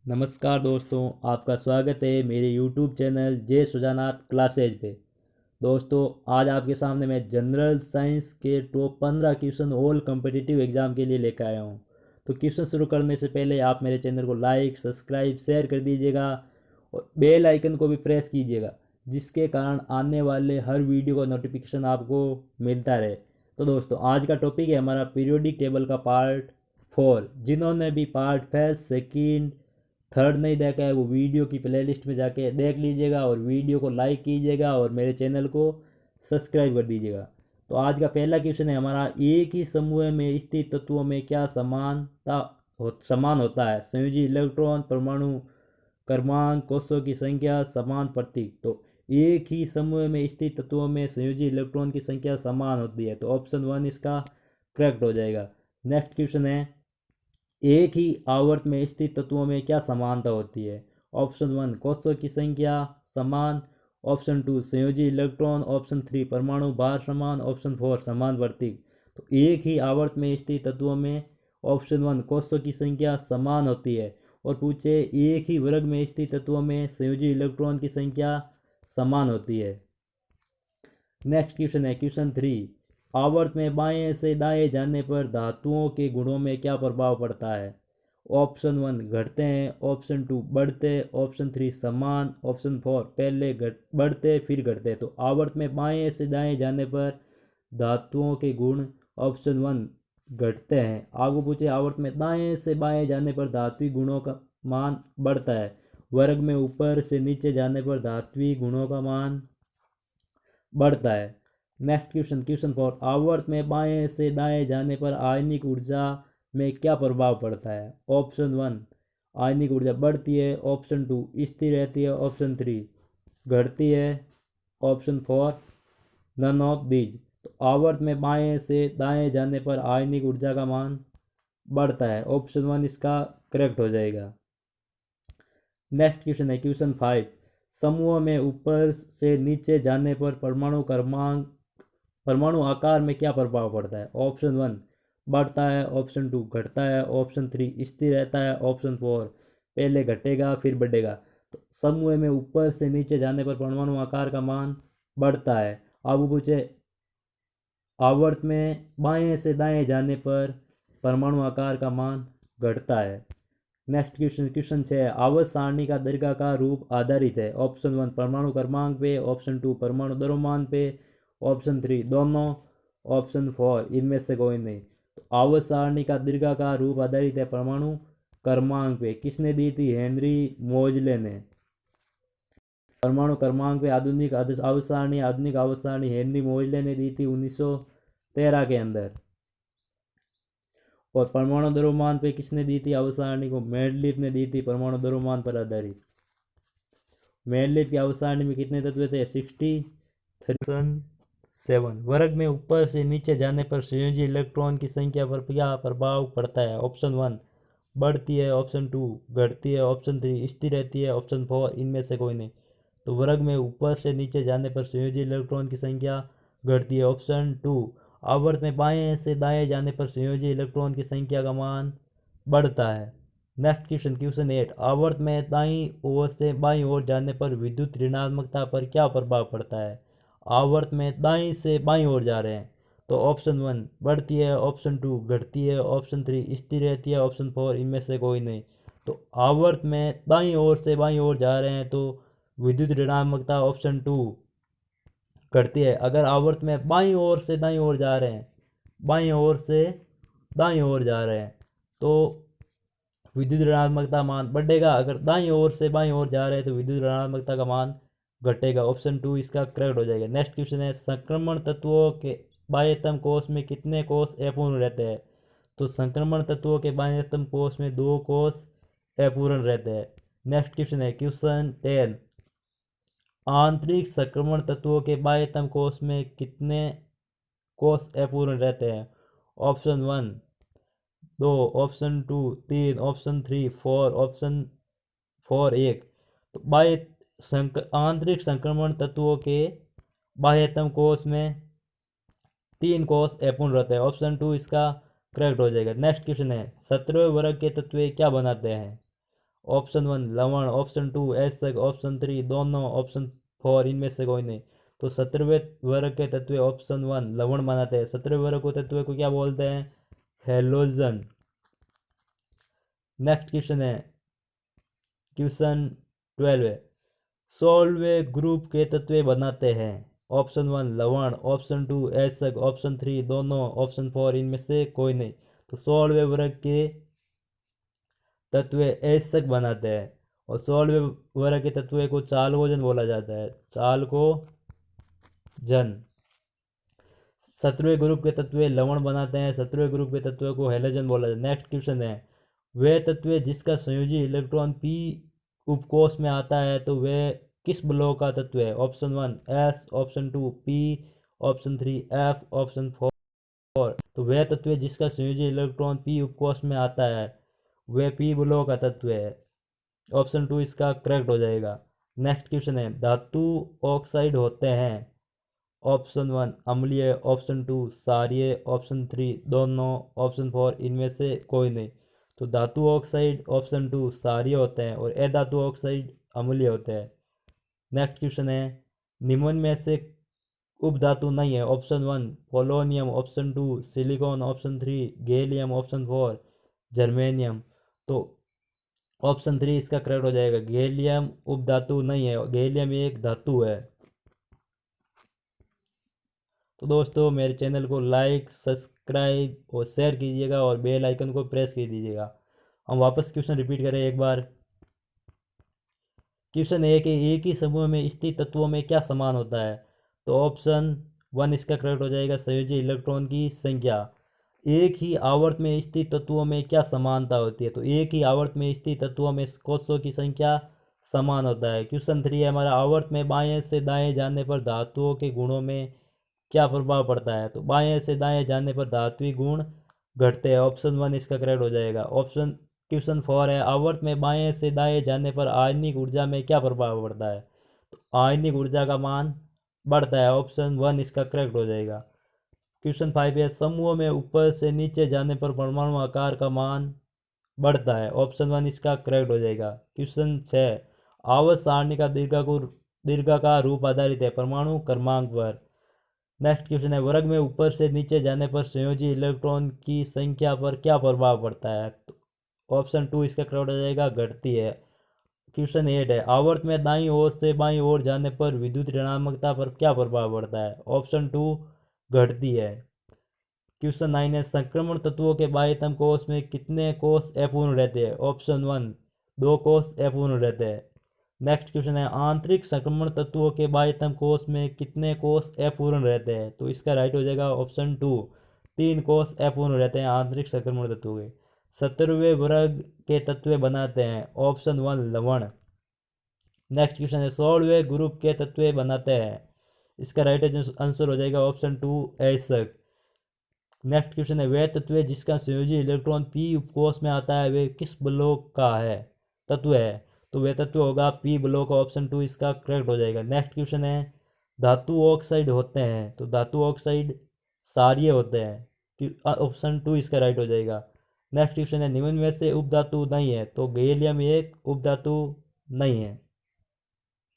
नमस्कार दोस्तों, आपका स्वागत है मेरे YouTube चैनल जय सुजानाथ क्लासेज पे। दोस्तों, आज आपके सामने मैं जनरल साइंस के top 15 question all competitive exam के लिए लेकर आया हूँ। तो क्वेश्चन शुरू करने से पहले आप मेरे चैनल को लाइक, सब्सक्राइब, शेयर कर दीजिएगा और बेल आइकन को भी प्रेस कीजिएगा, जिसके कारण आने वाले हर वीडियो का नोटिफिकेशन आपको मिलता रहे। तो दोस्तों, आज का टॉपिक है हमारा पीरियोडिक टेबल का पार्ट 4। जिन्होंने भी पार्ट फर्स्ट, सेकेंड, थर्ड नहीं देखा है वो वीडियो की प्लेलिस्ट में जाके देख लीजिएगा और वीडियो को लाइक कीजिएगा और मेरे चैनल को सब्सक्राइब कर दीजिएगा। तो आज का पहला क्वेश्चन है हमारा, एक ही समूह में स्थित तत्वों में क्या समान होता है? संयोजी इलेक्ट्रॉन, परमाणु क्रमांक, कोषों की संख्या, समान प्रतीक। तो एक ही समूह में स्थित तत्वों में संयोजी इलेक्ट्रॉन की संख्या समान होती है, तो ऑप्शन 1 इसका करेक्ट हो जाएगा। नेक्स्ट क्वेश्चन है, एक ही आवर्त में स्थित तत्वों में क्या समानता होती है? ऑप्शन 1 कोषों की संख्या समान, ऑप्शन 2 संयोजी इलेक्ट्रॉन, ऑप्शन 3 परमाणु भार समान, ऑप्शन 4 समान प्रतीक। तो एक ही आवर्त में स्थित तत्वों में ऑप्शन 1 कोषों की संख्या समान होती है और पूछे एक ही वर्ग में स्थित तत्वों में संयोजी इलेक्ट्रॉन की संख्या समान होती है। नेक्स्ट क्वेश्चन है क्वेश्चन 3, आवर्त में बाएं से दाएं जाने पर धातुओं के गुणों में क्या प्रभाव पड़ता है? ऑप्शन 1 घटते हैं, ऑप्शन 2 बढ़ते, ऑप्शन 3 समान, ऑप्शन 4 पहले बढ़ते फिर घटते। तो आवर्त में बाएं से दाएं जाने पर धातुओं के गुण ऑप्शन 1 घटते हैं। आगे पूछे आवर्त में दाएं से बाएं जाने पर धात्विक गुणों का मान बढ़ता है। वर्ग में ऊपर से नीचे जाने पर धात्विक गुणों का मान बढ़ता है। नेक्स्ट क्वेश्चन क्वेश्चन 4, आवर्त में बाएं से दाएं जाने पर आयनिक ऊर्जा में क्या प्रभाव पड़ता है? ऑप्शन 1 आयनिक ऊर्जा बढ़ती है, ऑप्शन 2 स्थिर रहती है, ऑप्शन 3 घटती है, ऑप्शन 4 नन ऑफ दीज। तो आवर्त में बाएं से दाएं जाने पर आयनिक ऊर्जा का मान बढ़ता है, ऑप्शन 1 इसका करेक्ट हो जाएगा। नेक्स्ट क्वेश्चन है क्वेश्चन 5, समूह में ऊपर से नीचे जाने पर परमाणु आकार में क्या प्रभाव पड़ता है? ऑप्शन 1 बढ़ता है, ऑप्शन 2 घटता है, ऑप्शन 3 स्थिर रहता है, ऑप्शन 4 पहले घटेगा फिर बढ़ेगा। तो समूह में ऊपर से नीचे जाने पर परमाणु आकार का मान बढ़ता है। अब पूछे आवर्त में बाएं से दाएं जाने पर परमाणु आकार का मान घटता है। नेक्स्ट क्वेश्चन क्वेश्चन 6, आवर्त सारणी का दीर्घाकार रूप आधारित है। ऑप्शन 1 परमाणु क्रमांक पे, ऑप्शन 2 परमाणु द्रव्यमान पे, ऑप्शन 3 दोनों, ऑप्शन 4 इनमें से कोई नहीं। तो आवर्त सारणी का दीर्घाकार रूप आधारित है परमाणु क्रमांक पे। किसने दी थी? हेनरी मोजले ने। परमाणु क्रमांक पे आधुनिक आधुनिक आवर्त सारणी हेनरी मोजले ने दी थी 1913 के अंदर। और परमाणु द्रव्यमान पे किसने दी थी आवर्त सारणी को? मेंडलीफ ने दी थी परमाणु द्रव्यमान पर आधारित। मेंडलीफ की आवर्त सारणी में कितने तत्व थे? 63। वर्ग में ऊपर से नीचे जाने पर संयोजी इलेक्ट्रॉन की संख्या पर क्या प्रभाव पड़ता है? ऑप्शन 1 बढ़ती है, ऑप्शन 2 घटती है, ऑप्शन 3 स्थिर रहती है, ऑप्शन 4 इनमें से कोई नहीं। तो वर्ग में ऊपर से नीचे जाने पर संयोजी इलेक्ट्रॉन की संख्या घटती है, ऑप्शन 2। आवर्त में बाएं से दाएं जाने पर संयोजी इलेक्ट्रॉन की संख्या का मान बढ़ता है। नेक्स्ट क्वेश्चन क्वेश्चन 8, आवर्त में दाईं ओर से बाईं ओर जाने पर विद्युत ऋणात्मकता पर क्या प्रभाव पड़ता है? आवर्त में दाईं से बाईं ओर जा रहे हैं तो ऑप्शन 1 बढ़ती है, ऑप्शन 2 घटती है, ऑप्शन 3 स्थिर रहती है, ऑप्शन 4 इनमें से कोई नहीं। तो आवर्त में दाईं ओर से बाईं ओर जा रहे हैं तो विद्युत ऋणात्मकता ऑप्शन 2 घटती है। अगर आवर्त में बाईं ओर से दाईं ओर जा रहे हैं, बाईं ओर से दाईं ओर जा रहे हैं तो विद्युत ऋणात्मकता मान बढ़ेगा। अगर दाईं ओर से बाईं ओर जा रहे हैं तो विद्युत ऋणात्मकता का मान घटेगा, ऑप्शन 2 इसका करेक्ट हो जाएगा। नेक्स्ट क्वेश्चन है, संक्रमण तत्वों के बाह्यतम कोष में कितने कोष अपूर्ण रहते हैं? तो संक्रमण तत्वों के बाह्यतम कोष में 2 कोष अपूर्ण रहते हैं। नेक्स्ट क्वेश्चन है क्वेश्चन 10, आंतरिक संक्रमण तत्वों के बाह्यतम कोष में कितने कोष अपूर्ण रहते हैं? Option 1 2, option 2 3, option 3 4, option 4 1। तो आंतरिक संक्रमण तत्वों के बाह्यतम कोष में 3 कोष अपूर्ण रहते हैं, ऑप्शन 2 इसका करेक्ट हो जाएगा। नेक्स्ट क्वेश्चन है, 17वें वर्ग के तत्व क्या बनाते हैं? ऑप्शन 1 लवण, ऑप्शन 2 ऐसक, ऑप्शन 3 दोनों, ऑप्शन 4 इनमें से कोई नहीं। तो 17वें वर्ग के तत्व ऑप्शन 1 लवण बनाते हैं। 17वें वर्ग को तत्व को क्या बोलते हैं? हेलोजन। नेक्स्ट क्वेश्चन है क्वेश्चन 12 है, 16वें ग्रुप के तत्व बनाते हैं। ऑप्शन 1 लवण, ऑप्शन 2 ऐसक, ऑप्शन 3 दोनों, ऑप्शन 4 इनमें से कोई नहीं। तो 16वें वर्ग के तत्व ऐसक बनाते हैं और 16वें वर्ग के तत्व को चालकोजन बोला जाता है, चालकोजन। 17वें ग्रुप के तत्व लवण बनाते हैं, 17वें ग्रुप के तत्व को हेलोजन बोला जाता है। नेक्स्ट क्वेश्चन है, वे तत्व जिसका संयोजी इलेक्ट्रॉन पी उपकोष में आता है तो वे किस ब्लॉक का तत्व है? Option 1 S, option 2 P, option 3 F, option 4। तो वह तत्व जिसका संयोजी इलेक्ट्रॉन पी उपकोष में आता है वह पी ब्लॉक का तत्व है। ऑप्शन 2 इसका करेक्ट हो जाएगा। नेक्स्ट क्वेश्चन है, धातु ऑक्साइड होते हैं। ऑप्शन 1 अम्लीय, ऑप्शन 2 क्षारीय, ऑप्शन 3 दोनों, ऑप्शन 4 इनमें से कोई नहीं। तो धातु ऑक्साइड ऑप्शन 2 क्षारीय होते हैं और अधातु ऑक्साइड अम्लीय होते हैं। नेक्स्ट क्वेश्चन है, निम्न में से उपधातु नहीं है। Option 1 polonium, option 2 silicon, option 3 gallium, option 4 germanium. तो ऑप्शन 3 इसका करेक्ट हो जाएगा। गैलियम उपधातु नहीं है, गैलियम एक धातु है। तो दोस्तों मेरे चैनल को लाइक, सब्सक्राइब और शेयर कीजिएगा और बेल आइकन को प्रेस कर दीजिएगा। हम वापस क्वेश्चन रिपीट करें एक बार। क्वेश्चन है कि एक ही समूह में स्थित तत्वों में क्या समान होता है? तो ऑप्शन 1 इसका करेक्ट हो जाएगा, संयोजी इलेक्ट्रॉन की संख्या। एक ही आवर्त में स्थित तत्वों में क्या समानता होती है? तो एक ही आवर्त में स्थित तत्वों में कोषों की संख्या समान होता है। क्वेश्चन 3 है हमारा, आवर्त में बाएं से दाएं जाने पर धातुओं के गुणों में क्या प्रभाव पड़ता है? तो बाएं से दाएं जाने पर धात्विक गुण घटते हैं। ऑप्शन 1 इसका करेक्ट हो जाएगा। ऑप्शन क्वेश्चन 4 है, आवर्त में बाएं से दाएं जाने पर आयनिक ऊर्जा में क्या प्रभाव पड़ता है? तो आयनिक ऊर्जा का मान बढ़ता है। ऑप्शन 1 इसका करेक्ट हो जाएगा। क्वेश्चन 5 है, समूह में ऊपर से नीचे जाने पर परमाणु आकार का मान बढ़ता है। ऑप्शन 1 इसका करेक्ट हो जाएगा। क्वेश्चन 6, आवर्त सारणी का दीर्घाकार रूप आधारित है परमाणु क्रमांक पर। नेक्स्ट क्वेश्चन है, वर्ग में ऊपर से नीचे जाने पर संयोजी इलेक्ट्रॉन की संख्या पर क्या प्रभाव पड़ता है? तो ऑप्शन 2 इसका करेक्ट हो जाएगा, घटती है। क्वेश्चन 8 है, आवर्त में दाईं ओर से बाईं ओर जाने पर विद्युत ऋणात्मकता पर क्या प्रभाव पड़ता है? ऑप्शन 2 घटती है। क्वेश्चन 9 है, संक्रमण तत्वों के बाह्यतम कोष में कितने कोष अपूर्ण रहते हैं? ऑप्शन 1 2 कोष अपूर्ण रहते हैं। नेक्स्ट क्वेश्चन है, आंतरिक संक्रमण तत्वों के बाह्यतम कोष में कितने कोष अपूर्ण रहते हैं? तो इसका राइट हो जाएगा ऑप्शन 2 3 कोष अपूर्ण रहते हैं आंतरिक संक्रमण तत्वों के। 17वें वर्ग के तत्व बनाते हैं। ऑप्शन 1 लवण। नेक्स्ट क्वेश्चन है, 16वें ग्रुप के तत्व बनाते हैं। इसका राइट आंसर हो जाएगा ऑप्शन 2 ऐसक। नेक्स्ट क्वेश्चन है, वह तत्व जिसका संयोजी इलेक्ट्रॉन पी उपकोष में आता है वे किस ब्लॉक का है तत्व है? तो वह तत्व होगा पी ब्लॉक। ऑप्शन 2 इसका करेक्ट हो जाएगा। नेक्स्ट क्वेश्चन है, धातु ऑक्साइड होते हैं तो धातु ऑक्साइड क्षारीय होते हैं। ऑप्शन 2 इसका राइट हो जाएगा। नेक्स्ट क्वेश्चन है, निम्न में से उपधातु नहीं है तो गैलियम एक उपधातु नहीं है।